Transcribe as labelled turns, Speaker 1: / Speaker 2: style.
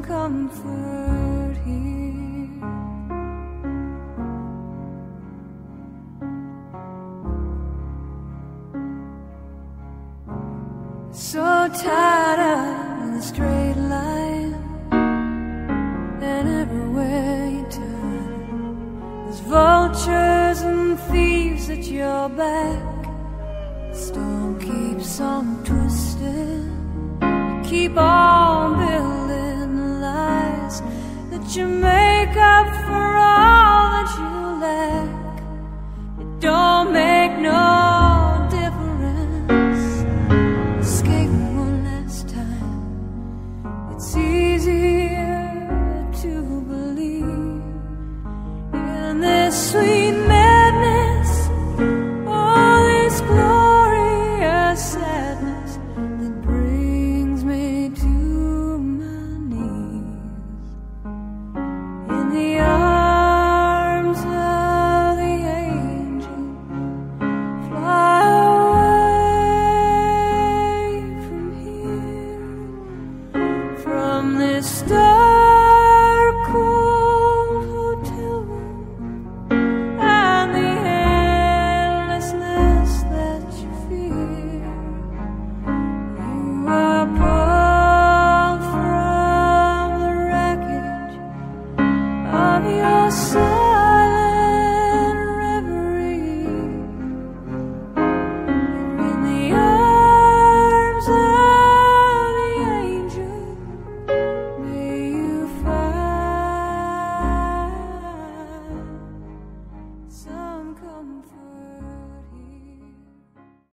Speaker 1: comfort here. So tired of the straight line, and everywhere you turn there's vultures and thieves at your back. The storm keeps on twisting. You keep on building the lies that you make up for all that you lack. It don't make no difference. Escape one last time. It's easier to believe in this sweet madness, all this glorious sadness that brings me to my knees. In the arms of the angel, fly away from here, from this dark